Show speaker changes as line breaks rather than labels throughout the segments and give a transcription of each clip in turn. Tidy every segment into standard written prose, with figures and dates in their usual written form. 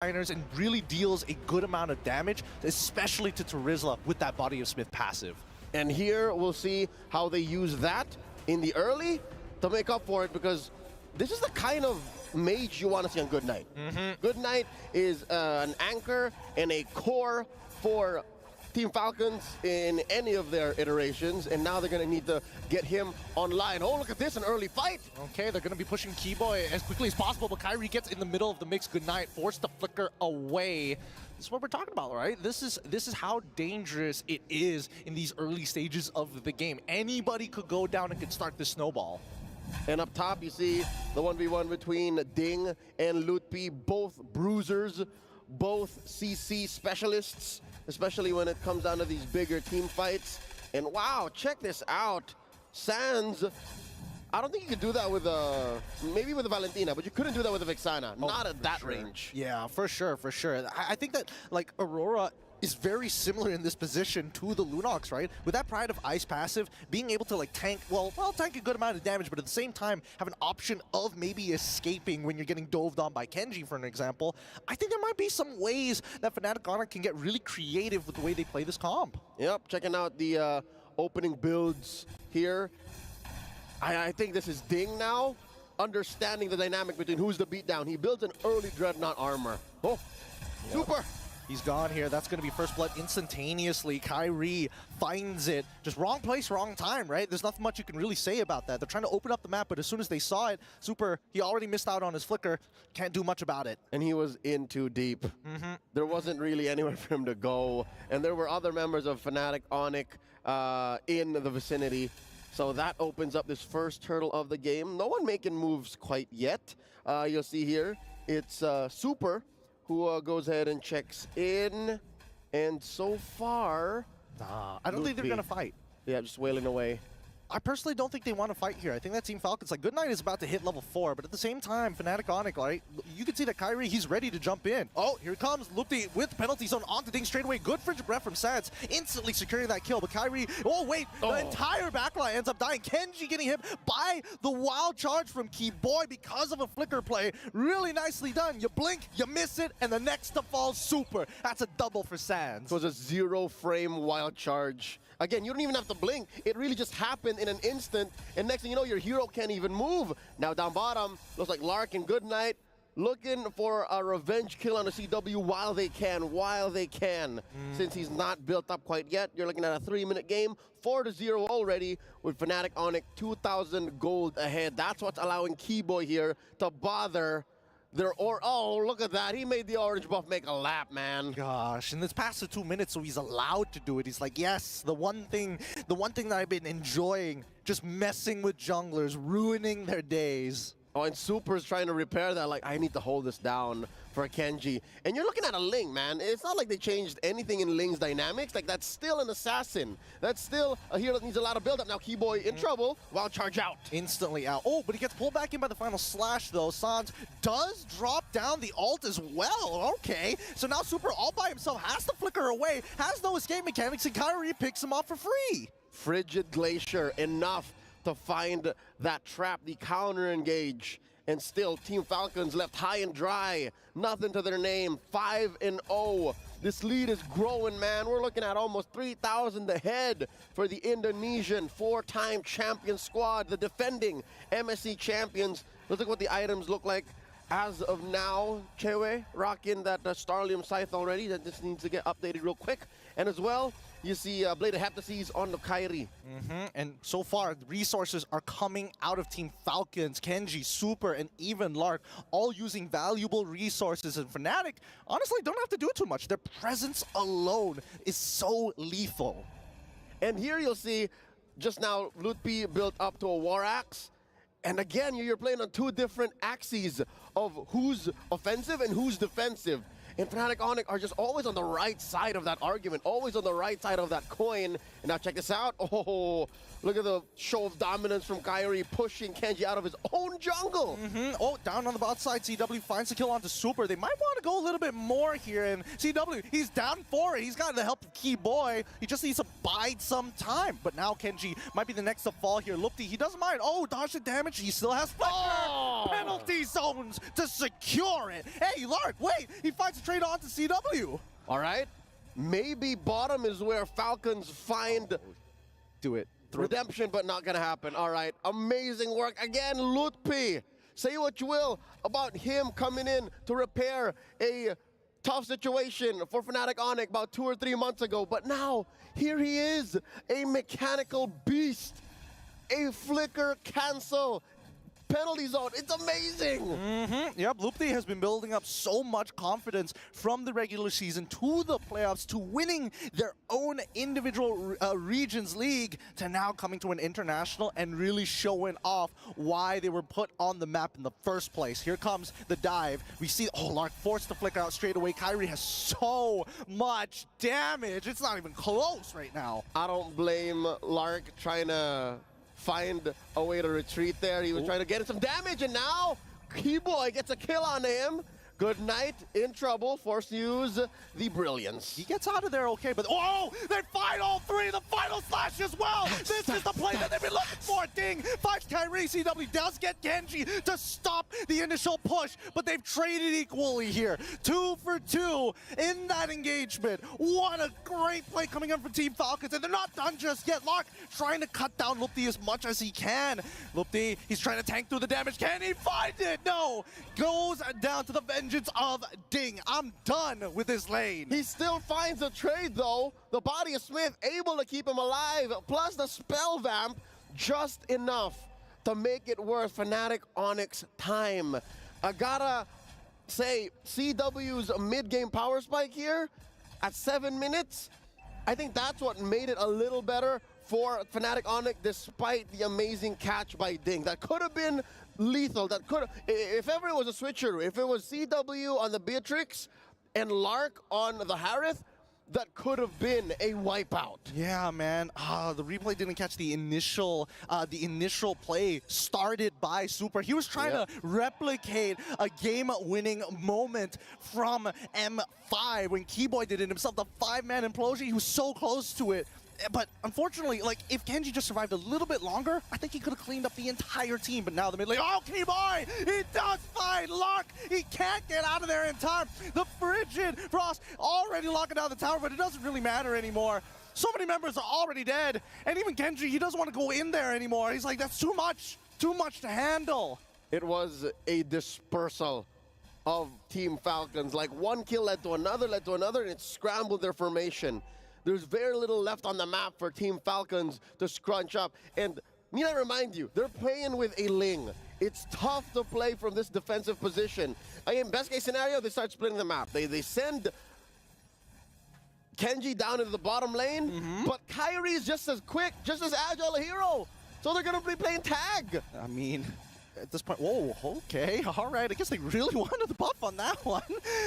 liners and really deals a good amount of damage, especially to Terizla with that Body of Smith passive.
And here we'll see how they use that in the early to make up for it, because this is the kind of mage you want to see on Good Knight. Good Knight is an anchor and a core for Team Falcons in any of their iterations, and now they're going to need to get him online. Oh, look at this, an early fight.
Okay, they're going to be pushing Keyboy as quickly as possible, but Kairi gets in the middle of the mix. Good Knight forced to flicker away. This is what we're talking about, right? This is how dangerous it is in these early stages of the game. Anybody could go down and could start this snowball.
And up top, you see the 1v1 between Ding and Lutpi, both bruisers, both CC specialists, especially when it comes down to these bigger team fights. And wow, check this out. Sans, I don't think you could do that with maybe with a Valentina, but you couldn't do that with a Vexana. Not at that range.
Yeah, for sure, for sure. I think that, like, Aurora is very similar in this position to the Lunox, right? With that Pride of Ice passive, being able to like tank, well, tank a good amount of damage, but at the same time have an option of maybe escaping when you're getting doved on by Kenji, for an example. I think there might be some ways that FNATIC ONIC can get really creative with the way they play this comp.
Yep, checking out the opening builds here. I think this is Ding now, understanding the dynamic between who's the beatdown. He builds an early Dreadnought armor. Oh, yep. Super!
He's gone here. That's going to be first blood instantaneously. Kairi finds it. Just wrong place, wrong time, right? There's nothing much you can really say about that. They're trying to open up the map, but as soon as they saw it, Super, he already missed out on his flicker. Can't do much about it.
And he was in too deep. There wasn't really anywhere for him to go. And there were other members of FNATIC ONIC in the vicinity. So that opens up this first hurdle of the game. No one making moves quite yet. You'll see here, it's Super, who goes ahead and checks in, and so far...
I don't think they're going to fight.
Yeah, just wailing away.
I personally don't think they want to fight here. I think that Team Falcons, like, Good Knight is about to hit level 4, but at the same time, FNATIC ONIC, right? You can see that Kairi, he's ready to jump in. Oh, here it comes. Lupti with penalty zone onto Ding straight away. Good frigid breath from Sans, instantly securing that kill. But Kairi, oh wait, the entire backline ends up dying. Kenji getting hit by the wild charge from Keyboy because of a flicker play. Really nicely done. You blink, you miss it, and the next to fall Super. That's a double for Sans.
It was a 0-frame wild charge. Again, you don't even have to blink. It really just happened in an instant, and next thing you know, your hero can't even move. Now down bottom, looks like Lark and Good Knight looking for a revenge kill on the CW while they can, since he's not built up quite yet. You're looking at a 3-minute game, 4-0 already, with FNATIC ONIC 2,000 gold ahead. That's what's allowing Keyboy here to bother their oh, look at that. He made the orange buff make a lap, man.
Gosh, and it's past the 2 minutes, so he's allowed to do it. He's like, yes, the one thing that I've been enjoying, just messing with junglers, ruining their days.
Oh, and Super's trying to repair that, like, I need to hold this down for Kenji. And you're looking at a Ling, man. It's not like they changed anything in Ling's dynamics. Like, that's still an assassin. That's still a hero that needs a lot of build-up. Now, Keyboy in trouble, wild charge out.
Instantly out. Oh, but he gets pulled back in by the final slash, though. Sans does drop down the ult as well. Okay, so now Super all by himself has to flicker away, has no escape mechanics, and Kairi picks him off for free.
Frigid Glacier, enough to find that trap, the counter engage, and still Team Falcons left high and dry, nothing to their name, 5-0. This lead is growing, man. We're looking at almost 3,000 ahead for the Indonesian 4-time champion squad, the defending MSC champions. Let's look what the items look like as of now. Chewe rocking that Starlium Scythe already. That just needs to get updated real quick. And as well, you see Bladed Heptases on the Kairi.
And so far, resources are coming out of Team Falcons, Kenji, Super, and even Lark, all using valuable resources. And FNATIC, honestly, don't have to do too much. Their presence alone is so lethal.
And here you'll see, just now, Lutpi built up to a War Axe. And again, you're playing on two different axes of who's offensive and who's defensive. And FNATIC ONIC are just always on the right side of that argument, always on the right side of that coin. And now check this out. Oh, look at the show of dominance from Kairi pushing Kenji out of his own jungle.
Oh, down on the bot side, CW finds the kill onto Super. They might want to go a little bit more here. And CW, he's down for it. He's got the help of Key Boy. He just needs to bide some time. But now Kenji might be the next to fall here. Lupti, he doesn't mind. Oh, dodge the damage. He still has Flicker. Penalty zones to secure it. Hey, Lark, wait. He finds a trade on to CW.
All right. Maybe bottom is where Falcons find
Do it.
redemption, but not gonna happen. All right, amazing work again, Lutpi. Say what you will about him coming in to repair a tough situation for FNATIC ONIC about 2 or 3 months ago, but now here he is, a mechanical beast, a flicker cancel. Penalty zone, it's amazing!
Yep, Lupti has been building up so much confidence from the regular season to the playoffs to winning their own individual regions league to now coming to an international and really showing off why they were put on the map in the first place. Here comes the dive. We see, oh, Lark forced the flicker out straight away. Kairi has so much damage. It's not even close right now.
I don't blame Lark trying to find a way to retreat there. He was trying to get some damage, and now Keyboy gets a kill on him. Good night, in trouble, forced to use the brilliance.
He gets out of there okay, but oh, they fight all three, the final slash as well. This is the play that they've been looking for. Ding, finds Kairi. CW does get Genji to stop the initial push, but they've traded equally here. 2 for 2 in that engagement. What a great play coming in from Team Falcons, and they're not done just yet. Lark trying to cut down Lupti as much as he can. Lupti, he's trying to tank through the damage. Can he find it? No. Goes down to the vengeance of Ding. I'm done with this lane.
He still finds a trade though. The body of Smith able to keep him alive, plus the spell vamp, just enough to make it worth FNATIC ONIC's time. I gotta say, CW's mid-game power spike here at 7 minutes, I think that's what made it a little better for FNATIC ONIC despite the amazing catch by Ding. That could have been lethal. That could have, if ever it was a switcheroo, if it was CW on the Beatrix and Lark on the Harith, that could have been a wipeout.
Yeah, man. The replay didn't catch the initial play started by Super. He was trying to replicate a game-winning moment from M5 when Keyboy did it himself. The 5-man implosion, he was so close to it. But unfortunately, like, if Kenji just survived a little bit longer, I think he could have cleaned up the entire team. But now the mid lane, oh, Keyboy! He does find Lark! He can't get out of there in time. The Frigid Frost already locking down the tower, but it doesn't really matter anymore. So many members are already dead. And even Kenji, he doesn't want to go in there anymore. He's like, that's too much to handle.
It was a dispersal of Team Falcons. Like, one kill led to another, and it scrambled their formation. There's very little left on the map for Team Falcons to scrunch up. And need I remind you, they're playing with a Ling. It's tough to play from this defensive position. Again, best case scenario, they start splitting the map. They send Kenji down into the bottom lane, but Kairi is just as quick, just as agile a hero. So they're gonna be playing tag.
I mean, at this point, whoa, okay, all right. I guess they really wanted the buff on that one.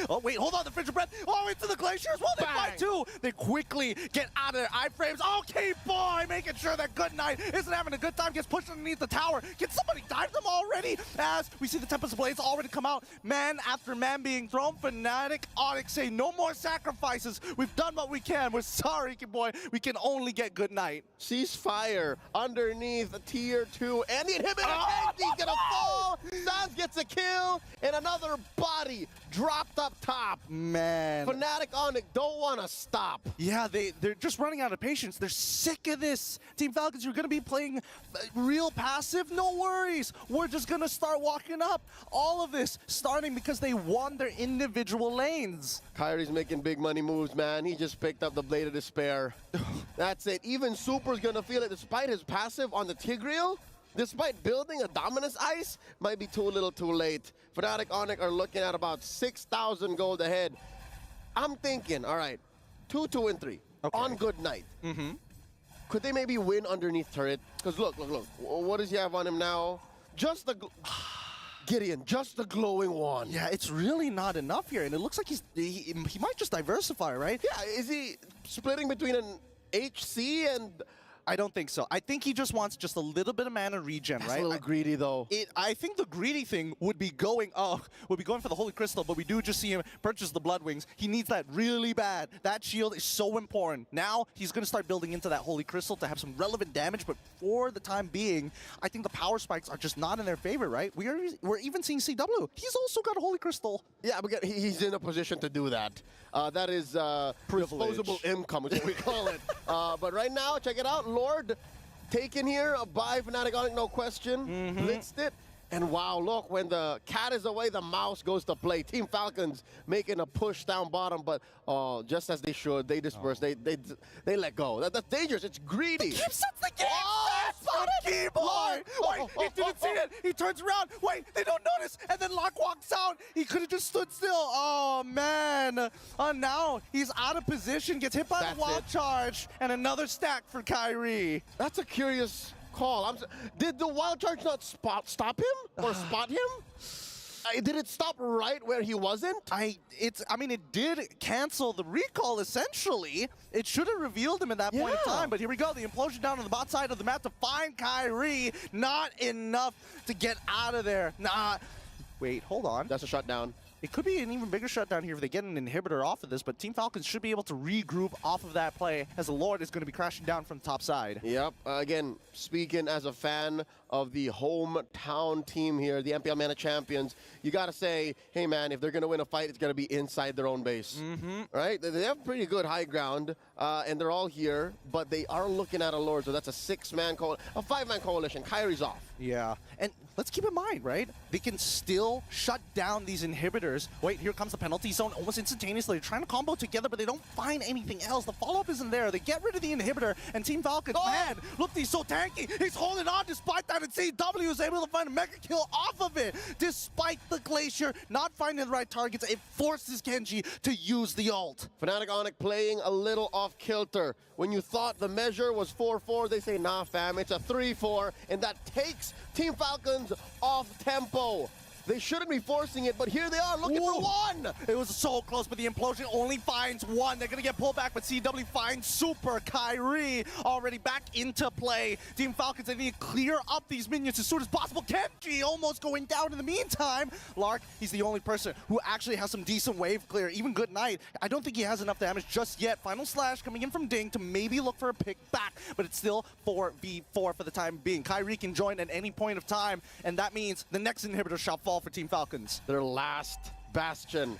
Oh, wait, hold on, the Frigid Breath. Oh, into the Glaciers. Well, they fight too. They quickly get out of their iframes. Okay, boy, making sure that Good Night isn't having a good time. Gets pushed underneath the tower. Can somebody dive them already? As we see the Tempest Blades already come out. Man after man being thrown. FNATIC ONIC say no more sacrifices. We've done what we can. We're sorry, boy. We can only get Good Night.
Ceasefire underneath tier 2, and the inhibitor Kenji's gonna fall. Sans gets a kill, and another body dropped up top.
Man.
FNATIC ONIC don't want to stop.
Yeah, they're just running out of patience. They're sick of this. Team Falcons, you're going to be playing real passive? No worries. We're just going to start walking up. All of this starting because they won their individual lanes.
Kairi's making big money moves, man. He just picked up the Blade of Despair. That's it. Even Super's going to feel it despite his passive on the Tigreal. Despite building a Dominus Ice, might be too little too late. FNATIC ONIC are looking at about 6,000 gold ahead. I'm thinking, all right, 2, 2, and 3 on Good Night. Could they maybe win underneath turret? Because look. What does he have on him now? Just the Gideon, just the glowing one.
Yeah, it's really not enough here, and it looks like he might just diversify, right?
Yeah, is he splitting between an HC and...
I don't think so. I think he just wants just a little bit of mana regen,
That's
right?
a little greedy, though.
I think the greedy thing would be going for the Holy Crystal, but we do just see him purchase the Blood Wings. He needs that really bad. That shield is so important. Now he's going to start building into that Holy Crystal to have some relevant damage, but for the time being, I think the power spikes are just not in their favor, right? We're even seeing CW. He's also got a Holy Crystal.
Yeah, but he's in a position to do that. That is disposable income, is what we call it. But right now, check it out. Lord taken here by FNATIC ONIC, no question. Blitzed it. And wow, look, when the cat is away, the mouse goes to play. Team Falcons making a push down bottom, but just as they should, they disperse. They let go. That's dangerous. It's greedy.
He sets the game on the keyboard. Wait, he didn't see it. He turns around. Wait, they don't notice. And then Locke walks out. He could have just stood still. Oh, man. Now he's out of position, gets hit by the wild charge, and another stack for Kyrie.
That's a curious call. Did the wild charge not stop him or spot him? Did it stop right where he wasn't?
I mean, it did cancel the recall, essentially. It should have revealed him at that point in time, but here we go. The implosion down on the bot side of the map to find Kyrie. Not enough to get out of there. Wait, hold on.
That's a shutdown.
It could be an even bigger shutdown here if they get an inhibitor off of this, but Team Falcons should be able to regroup off of that play as the Lord is going to be crashing down from the top side.
Yep. Again, speaking as a fan of the hometown team here, the MPL Mana Champions, you got to say, hey, man, if they're going to win a fight, it's going to be inside their own base. Right? They have pretty good high ground, and they're all here, but they are looking at a Lord, so that's a 6-man a 5-man coalition. Kyrie's off.
Yeah, and let's keep in mind, right? They can still shut down these inhibitors. Wait, here comes the penalty zone almost instantaneously. They're trying to combo together, but they don't find anything else. The follow-up isn't there. They get rid of the inhibitor, and Team Falcons, man, look, he's so tanky. He's holding on despite that, and CW is able to find a mega kill off of it. Despite the Glacier not finding the right targets, it forces Kenji to use the ult.
FNATIC ONIC playing a little off-kilter. When you thought the measure was 4-4, they say, nah, fam, it's a 3-4, and that takes Team Falcons off tempo. They shouldn't be forcing it, but here they are looking for one.
It was so close, but the implosion only finds one. They're going to get pulled back, but CW finds Super Kyrie already back into play. Team Falcons, they need to clear up these minions as soon as possible. Kenji almost going down in the meantime. Lark, he's the only person who actually has some decent wave clear. Even Good Night, I don't think he has enough damage just yet. Final Slash coming in from Ding to maybe look for a pick back, but it's still 4v4 for the time being. Kyrie can join at any point of time, and that means the next inhibitor shall fall for Team Falcons.
Their last bastion.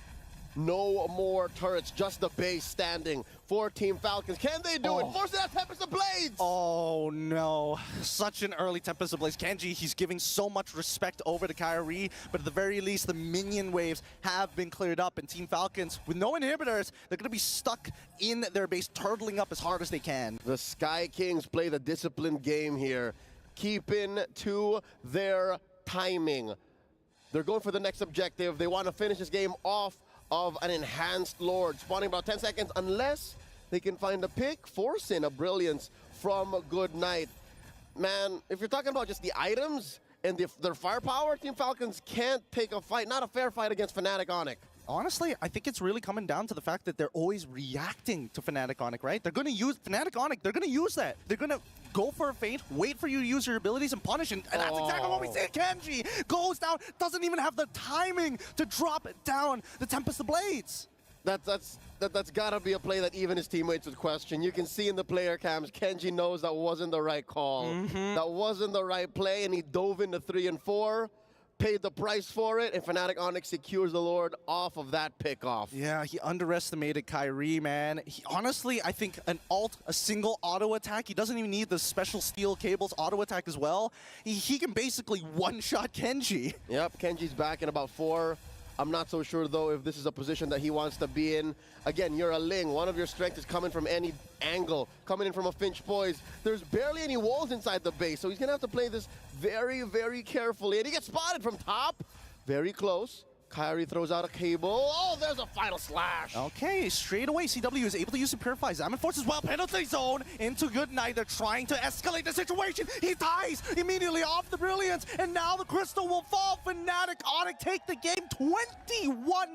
No more turrets, just the base standing for Team Falcons. Can they do it? Force that Tempest of Blades!
Oh no, such an early Tempest of Blades. Kenji, he's giving so much respect over to Kyrie, but at the very least, the minion waves have been cleared up, and Team Falcons, with no inhibitors, they're gonna be stuck in their base, turtling up as hard as they can.
The Sky Kings play the disciplined game here, keeping to their timing. They're going for the next objective. They want to finish this game off of an enhanced Lord, spawning about 10 seconds, unless they can find a pick, force in a brilliance from Good Night. Man, if you're talking about just the items and their firepower, Team Falcons can't take a fight, not a fair fight against FNATIC ONIC.
Honestly, I think it's really coming down to the fact that they're always reacting to FNATIC ONIC, right? They're going to use FNATIC ONIC. They're going to use that. They're going to go for a feint, wait for you to use your abilities and punish. And that's exactly what we see. Kenji goes down, doesn't even have the timing to drop down the Tempest of Blades.
That's got to be a play that even his teammates would question. You can see in the player cams, Kenji knows that wasn't the right call. That wasn't the right play, and he dove into 3 and 4. Paid the price for it, and FNATIC ONIC secures the Lord off of that pickoff.
Yeah, he underestimated Kyrie, man. Honestly, I think a single auto attack, he doesn't even need the special steel cables auto attack as well. He can basically one-shot Kenji.
Yep, Kenji's back in about 4. I'm not so sure, though, if this is a position that he wants to be in. Again, you're a Ling. One of your strengths is coming from any angle, coming in from a Finch Poise. There's barely any walls inside the base, so he's going to have to play this very, very carefully. And he gets spotted from top. Very close. Kyrie throws out a cable. Oh, there's a final slash.
Okay, straight away, CW is able to use the Purify. Zaman forces well, penalty zone into Goodnight. They're trying to escalate the situation. He dies immediately off the Brilliance, and now the Crystal will fall. FNATIC ONIC take the game 21.